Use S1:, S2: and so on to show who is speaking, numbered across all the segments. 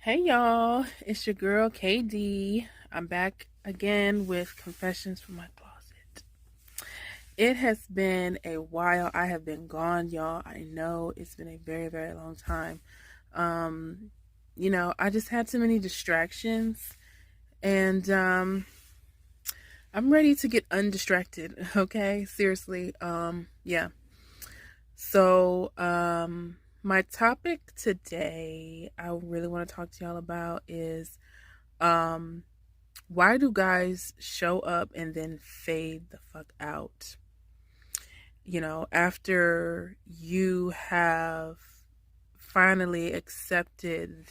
S1: Hey y'all, it's your girl KD. I'm back again with Confessions from My Closet. It has been a while. I have been gone, y'all. I know it's been a very, very long time. Um, I just had too many distractions and I'm ready to get undistracted, okay? Seriously. Yeah. So, my topic today I really want to talk to y'all about is um why do guys show up and then fade the fuck out? After you have finally accepted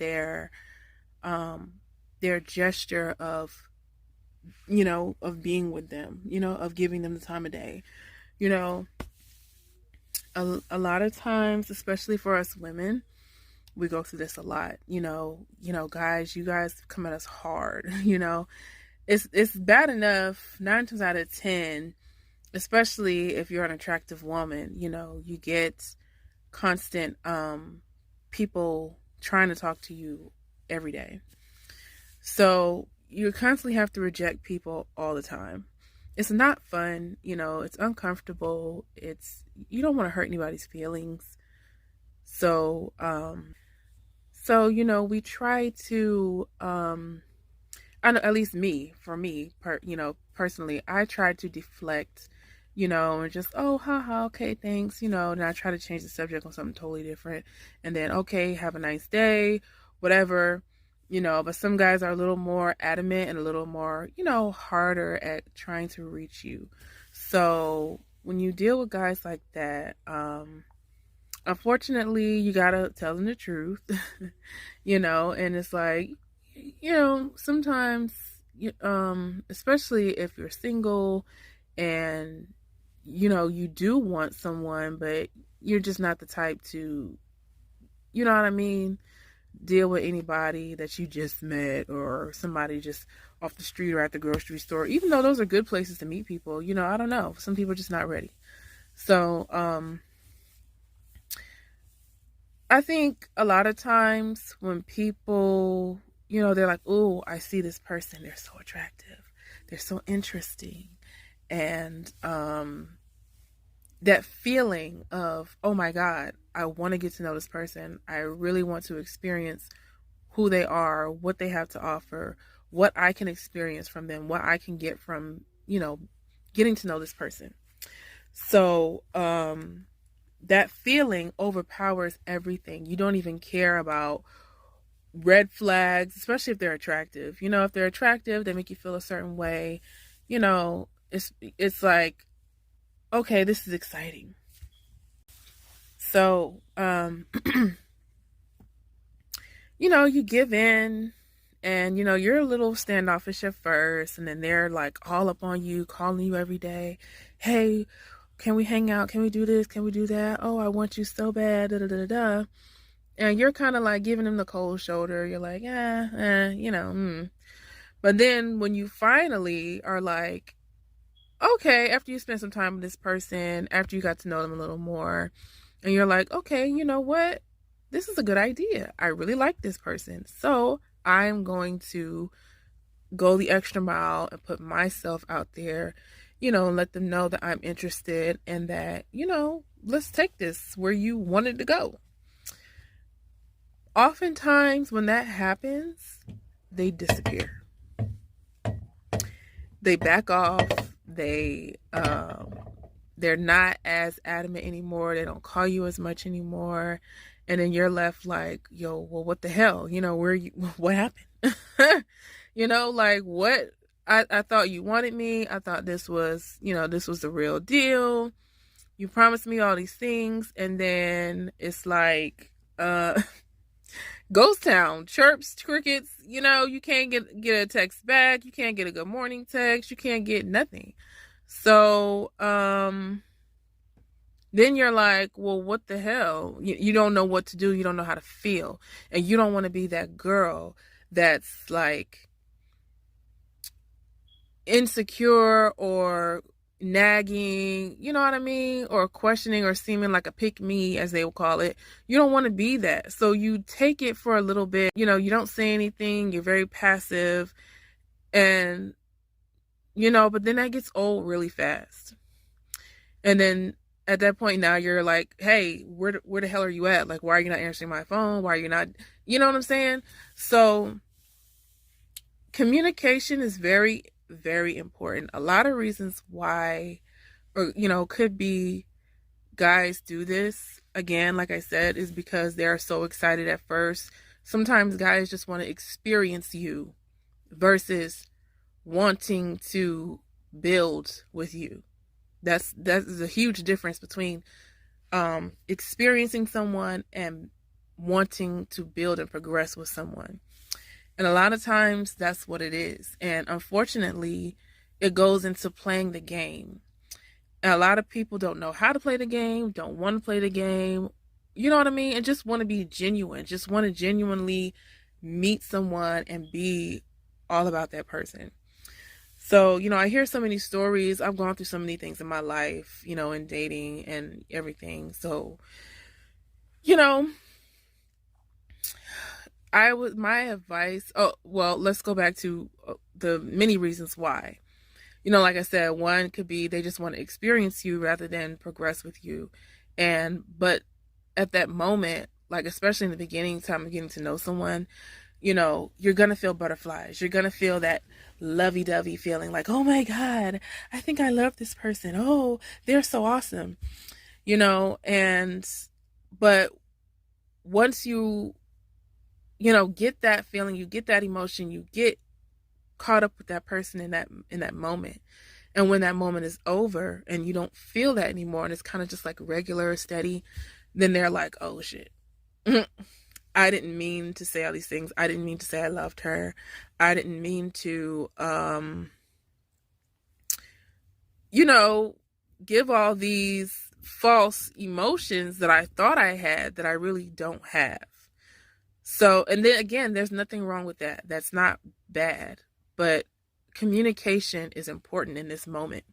S1: um their gesture of of being with them, of giving them the time of day. You know, a lot of times, especially for us women, we go through this a lot. Guys, you guys come at us hard. It's bad enough 9 times out of 10, especially if you're an attractive woman. You get constant people trying to talk to you every day, so you constantly have to reject people all the time. It's not fun. It's uncomfortable. You don't want to hurt anybody's feelings. So we try to I know, at least for me, personally, I try to deflect, and just, oh, haha, okay, thanks, and I try to change the subject on something totally different. And then, okay, have a nice day, whatever, but some guys are a little more adamant and a little more, harder at trying to reach you. So when you deal with guys like that, unfortunately, you gotta tell them the truth, and it's like, sometimes, especially if you're single and, you do want someone, but you're just not the type to, you know what I mean, deal with anybody that you just met or somebody just off the street or at the grocery store, even though those are good places to meet people. I don't know. Some people are just not ready. So, I think a lot of times when people, they're like, oh, I see this person. They're so attractive. They're so interesting. And that feeling of, oh my God, I want to get to know this person. I really want to experience who they are, what they have to offer, what I can experience from them, what I can get from, getting to know this person. So, that feeling overpowers everything. You don't even care about red flags, especially if they're attractive. If they're attractive, they make you feel a certain way. It's like, okay, this is exciting. So, you give in and, you're a little standoffish at first, and then they're like all up on you, calling you every day. Hey, can we hang out? Can we do this? Can we do that? Oh, I want you so bad. Da da da da. And you're kind of like giving them the cold shoulder. You're like, But then when you finally are like, okay, after you spend some time with this person, after you got to know them a little more, and you're like, okay, you know what? This is a good idea. I really like this person. So I'm going to go the extra mile and put myself out there, and let them know that I'm interested and that, let's take this where you wanted to go. Oftentimes when that happens, they disappear. They back off. They're not as adamant anymore. They don't call you as much anymore. And then you're left like, yo, well, what the hell? What happened? Like what? I thought you wanted me. I thought this was the real deal. You promised me all these things. And then it's like, ghost town, chirps, crickets, you can't get a text back. You can't get a good morning text. You can't get nothing. So, then you're like, well, what the hell? You don't know what to do. You don't know how to feel. And you don't want to be that girl that's like insecure or nagging, you know what I mean? Or questioning or seeming like a pick me, as they will call it. You don't want to be that. So you take it for a little bit, you don't say anything, you're very passive, and, but then that gets old really fast. And then at that point now you're like, hey, where the hell are you at? Like, why are you not answering my phone? Why are you not, you know what I'm saying? So communication is very, very important. A lot of reasons why, or, could be guys do this, again, like I said, is because they're so excited at first. Sometimes guys just want to experience you versus wanting to build with you. That's a huge difference between experiencing someone and wanting to build and progress with someone. And a lot of times that's what it is. And unfortunately, it goes into playing the game. And a lot of people don't know how to play the game, don't want to play the game, you know what I mean? And just want to be genuine, just want to genuinely meet someone and be all about that person. So, I hear so many stories. I've gone through so many things in my life, in dating and everything. So, you know, my advice, oh, well, let's go back to the many reasons why. Like I said, one could be they just want to experience you rather than progress with you. But at that moment, like especially in the beginning time of getting to know someone, you're going to feel butterflies. You're going to feel that lovey-dovey feeling like, oh my God, I think I love this person. Oh, they're so awesome. But once you get that feeling, you get that emotion, you get caught up with that person in that moment. And when that moment is over and you don't feel that anymore and it's kind of just like regular, steady, then they're like, oh shit. I didn't mean to say all these things. I didn't mean to say I loved her. I didn't mean to, give all these false emotions that I thought I had that I really don't have. So, and then again, there's nothing wrong with that. That's not bad. But communication is important in this moment.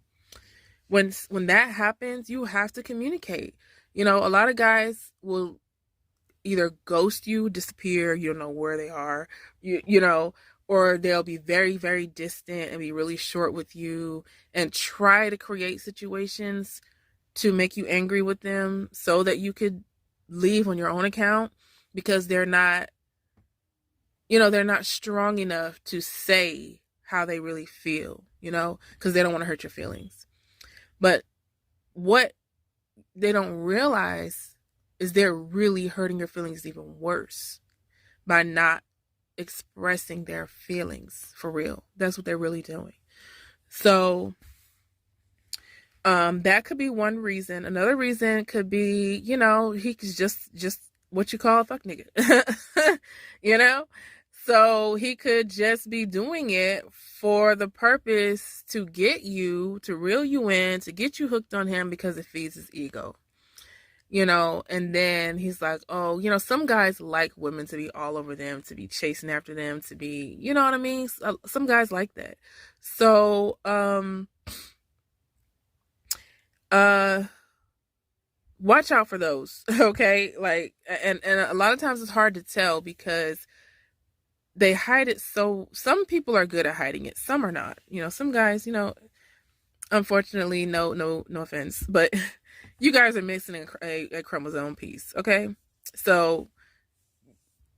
S1: When that happens, you have to communicate. A lot of guys will either ghost you, disappear, you don't know where they are, or they'll be very, very distant and be really short with you and try to create situations to make you angry with them so that you could leave on your own account because they're not strong enough to say how they really feel, because they don't want to hurt your feelings. But what they don't realize is they're really hurting your feelings even worse by not expressing their feelings for real. That's what they're really doing. So that could be one reason. Another reason could be, he's just what you call a fuck nigga. So he could just be doing it for the purpose to get you, to reel you in, to get you hooked on him because it feeds his ego. And then he's like, oh, some guys like women to be all over them, to be chasing after them, to be, you know what I mean? Some guys like that. So, watch out for those, okay? Like, and a lot of times it's hard to tell because they hide it. So some people are good at hiding it. Some are not, some guys, unfortunately, no offense, but you guys are missing a chromosome piece, okay? So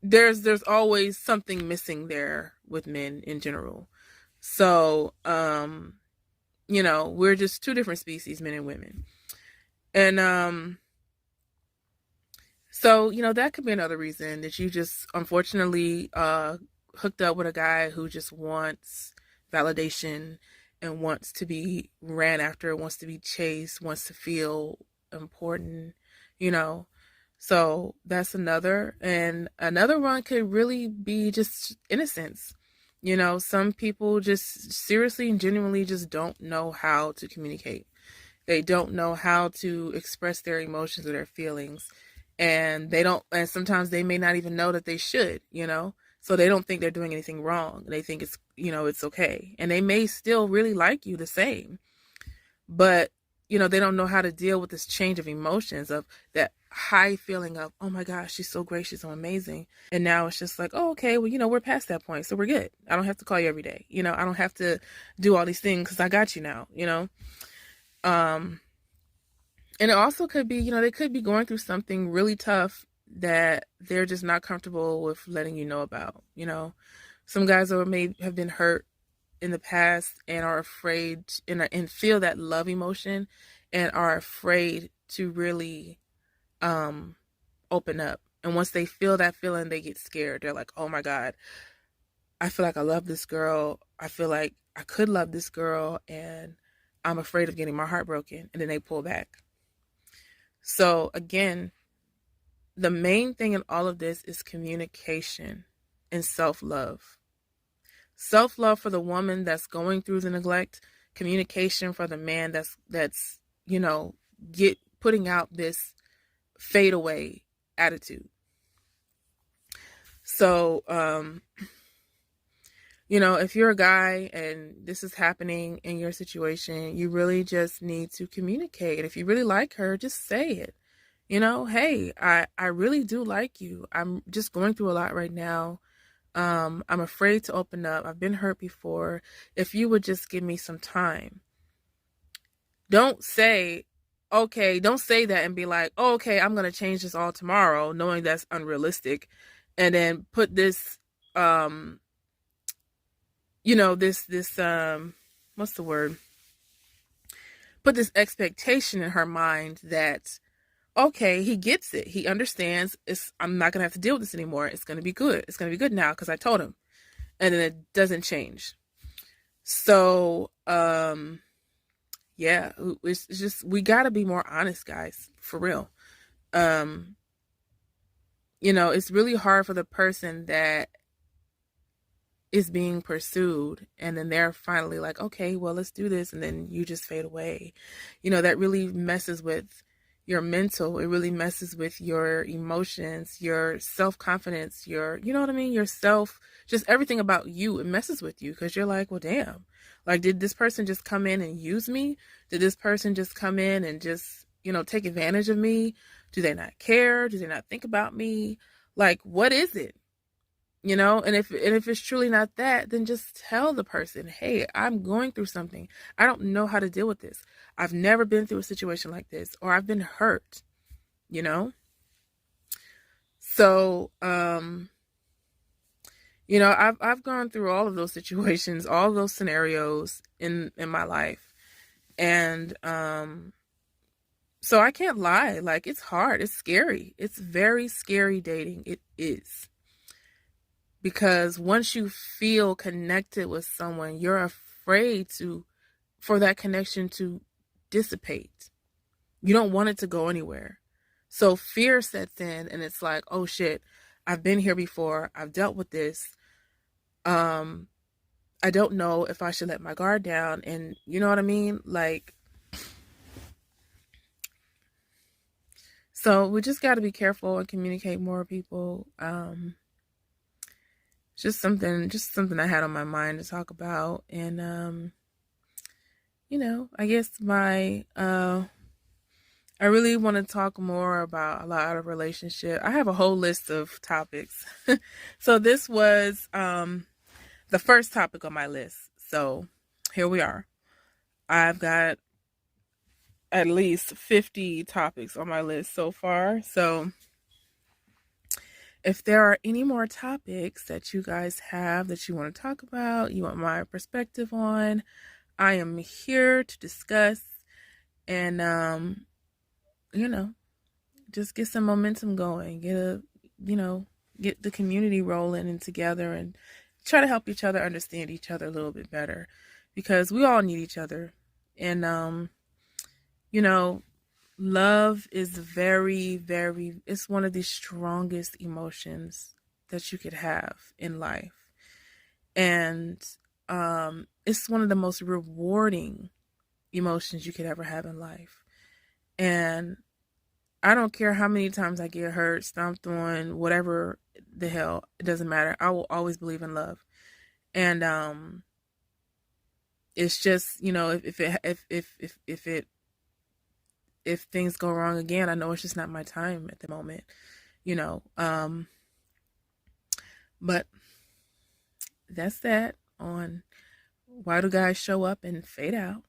S1: there's always something missing there with men in general. So, we're just two different species, men and women. And, so, that could be another reason that you just unfortunately, hooked up with a guy who just wants validation and wants to be ran after, wants to be chased, wants to feel important, So that's another. And another one could really be just innocence. Some people just seriously and genuinely just don't know how to communicate. They don't know how to express their emotions or their feelings. And sometimes they may not even know that they should, So they don't think they're doing anything wrong. They think it's okay. And they may still really like you the same. but they don't know how to deal with this change of emotions, of that high feeling of, oh my gosh, she's so great, she's so amazing, and now it's just like, oh, okay, well, we're past that point, so we're good. I don't have to call you every day. I don't have to do all these things because I got you now. um and it also could be, they could be going through something really tough that they're just not comfortable with letting you know about. Some guys may have been hurt in the past and are afraid, and feel that love emotion and are afraid to really um open up. And once they feel that feeling, they get scared. They're like, oh my God, I feel like I love this girl. I feel like I could love this girl, and I'm afraid of getting my heart broken. And then they pull back. So again, the main thing in all of this is communication and self-love. Self-love for the woman that's going through the neglect, communication for the man that's putting out this fade away attitude. So if you're a guy and this is happening in your situation, you really just need to communicate. If you really like her, just say it. Hey, I really do like you. I'm just going through a lot right now. I'm afraid to open up. I've been hurt before. If you would just give me some time. Don't say that and be like, oh, okay, I'm going to change this all tomorrow, knowing that's unrealistic. And then put this, what's the word? Put this expectation in her mind that, okay, he gets it. He understands. I'm not going to have to deal with this anymore. It's going to be good. It's going to be good now because I told him. And then it doesn't change. So, yeah, it's just, we got to be more honest, guys, for real. It's really hard for the person that is being pursued, and then they're finally like, okay, well, let's do this, and then you just fade away. That really messes with your mental. It really messes with your emotions, your self-confidence, you know what I mean, your self, just everything about you. It messes with you because you're like, well, damn, like, did this person just come in and use me? Did this person just come in and just take advantage of me? Do they not care? Do they not think about me? Like, what is it? And if it's truly not that, then just tell the person, hey, I'm going through something. I don't know how to deal with this. I've never been through a situation like this, or I've been hurt, So, I've gone through all of those situations, all of those scenarios in my life. And so I can't lie. Like, it's hard. It's scary. It's very scary dating. It is. Because once you feel connected with someone, you're afraid for that connection to dissipate. You don't want it to go anywhere. So fear sets in, and it's like, oh shit, I've been here before. I've dealt with this. I don't know if I should let my guard down. And you know what I mean? Like, so we just got to be careful and communicate more, people. Just something I had on my mind to talk about. And I guess I really want to talk more about a lot of relationship. I have a whole list of topics. So this was the first topic on my list. So here we are. I've got at least 50 topics on my list so far. So if there are any more topics that you guys have that you want to talk about, you want my perspective on, I am here to discuss and, just get some momentum going, get the community rolling and together, and try to help each other understand each other a little bit better, because we all need each other. And, love is very, very, it's one of the strongest emotions that you could have in life. And it's one of the most rewarding emotions you could ever have in life. And I don't care how many times I get hurt, stomped on, whatever the hell, it doesn't matter. I will always believe in love. And It's just, if things go wrong again, I know it's just not my time at the moment, you know. But that's that on why do guys show up and fade out.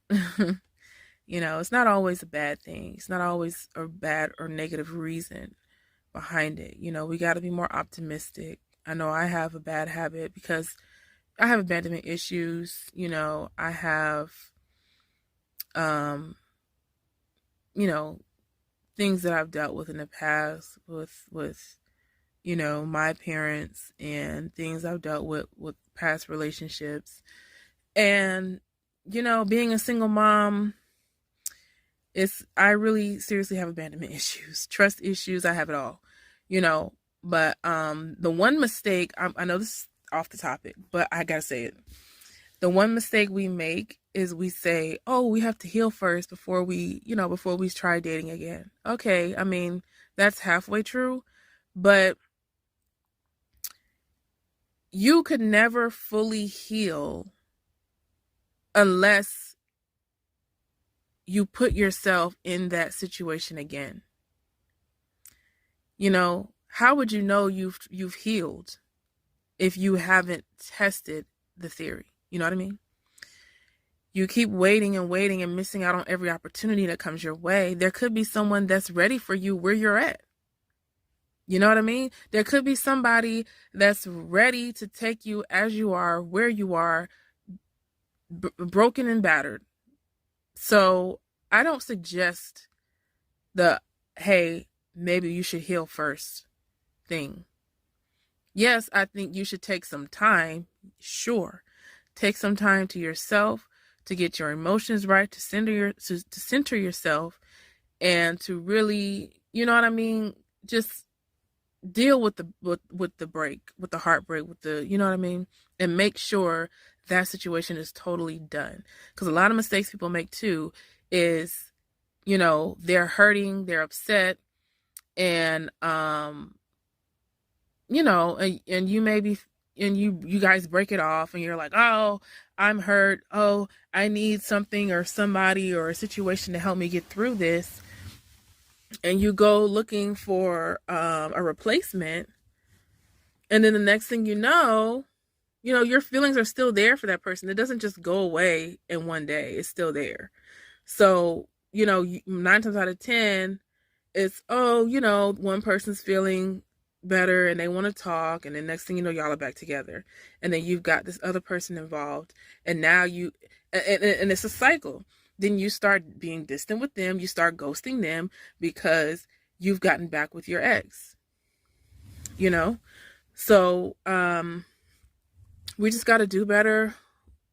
S1: It's not always a bad thing. It's not always a bad or negative reason behind it. We got to be more optimistic. I know I have a bad habit because I have abandonment issues. I have, um, you know, things that I've dealt with in the past with my parents, and things I've dealt with past relationships. And, being a single mom, I really seriously have abandonment issues, trust issues. I have it all, you know. But the one mistake, I know this is off the topic, but I gotta say it. The one mistake we make is we say, "Oh, we have to heal first before we try dating again." Okay, I mean that's halfway true, but you could never fully heal unless you put yourself in that situation again. How would you know you've healed if you haven't tested the theory? You know what I mean? You keep waiting and waiting and missing out on every opportunity that comes your way. There could be someone that's ready for you where you're at. You know what I mean? There could be somebody that's ready to take you as you are, where you are, broken and battered. So I don't suggest hey, maybe you should heal first thing. Yes, I think you should take some time. Sure. Take some time to yourself to get your emotions right, to center yourself, and to really, you know what I mean, just deal with the break, with the heartbreak, with the, you know what I mean, and make sure that situation is totally done. Because a lot of mistakes people make too is, they're hurting, they're upset, and and you may be, and you guys break it off, and you're like, oh, I'm hurt, oh, I need something or somebody or a situation to help me get through this, and you go looking for a replacement, and then the next thing your feelings are still there for that person. It doesn't just go away in one day. It's still there. So 9 times out of 10, it's, one person's feeling better and they want to talk, and then next thing you know, y'all are back together, and then you've got this other person involved, and now and it's a cycle. Then you start being distant with them, you start ghosting them because you've gotten back with your ex. So we just got to do better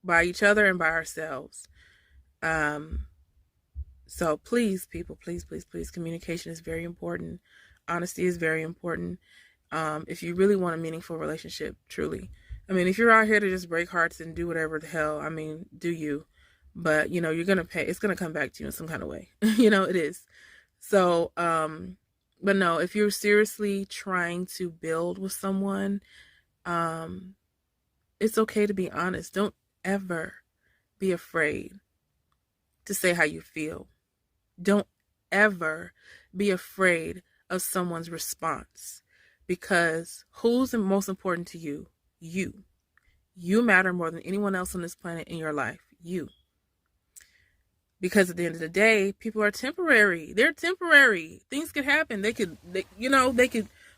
S1: by each other and by ourselves. So please, people, please, please, please, communication is very important. Honesty is very important. If you really want a meaningful relationship, truly. I mean, if you're out here to just break hearts and do whatever the hell, I mean, do you. But, you're going to pay. It's going to come back to you in some kind of way. It is. So, but no, if you're seriously trying to build with someone, it's okay to be honest. Don't ever be afraid to say how you feel. Don't ever be afraid of someone's response, because who's most important to you? You. You matter more than anyone else on this planet in your life. You. Because at the end of the day, people are temporary. They're temporary. Things could happen. They could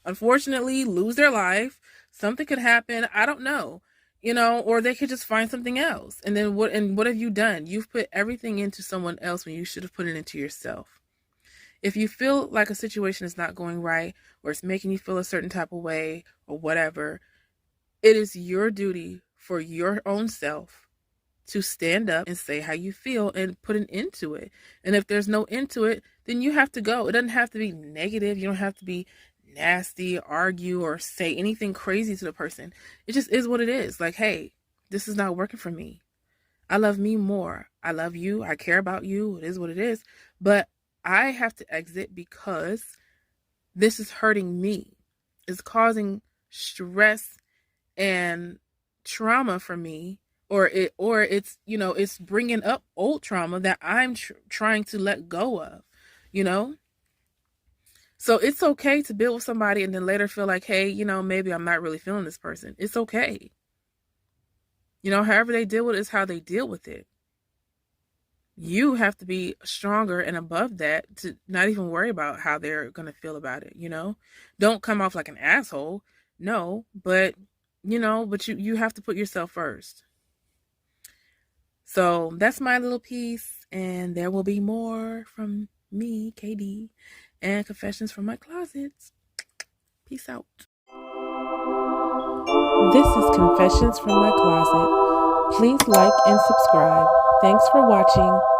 S1: unfortunately lose their life. Something could happen. I don't know. Or they could just find something else. And then what have you done? You've put everything into someone else when you should have put it into yourself. If you feel like a situation is not going right, or it's making you feel a certain type of way, or whatever, it is your duty for your own self to stand up and say how you feel and put an end to it. And if there's no end to it, then you have to go. It doesn't have to be negative. You don't have to be nasty, argue, or say anything crazy to the person. It just is what it is. Like, hey, this is not working for me. I love me more. I love you. I care about you. It is what it is. But I have to exit because this is hurting me. It's causing stress and trauma for me, or it's, it's bringing up old trauma that I'm trying to let go of, you know? So it's okay to build with somebody and then later feel like, hey, maybe I'm not really feeling this person. It's okay. However they deal with it is how they deal with it. You have to be stronger and above that to not even worry about how they're going to feel about it. Don't come off like an asshole. No, but you have to put yourself first. So that's my little piece, and there will be more from me, KD, and confessions from my closet. Peace out. This is Confessions from My Closet. Please like and subscribe. Thanks for watching.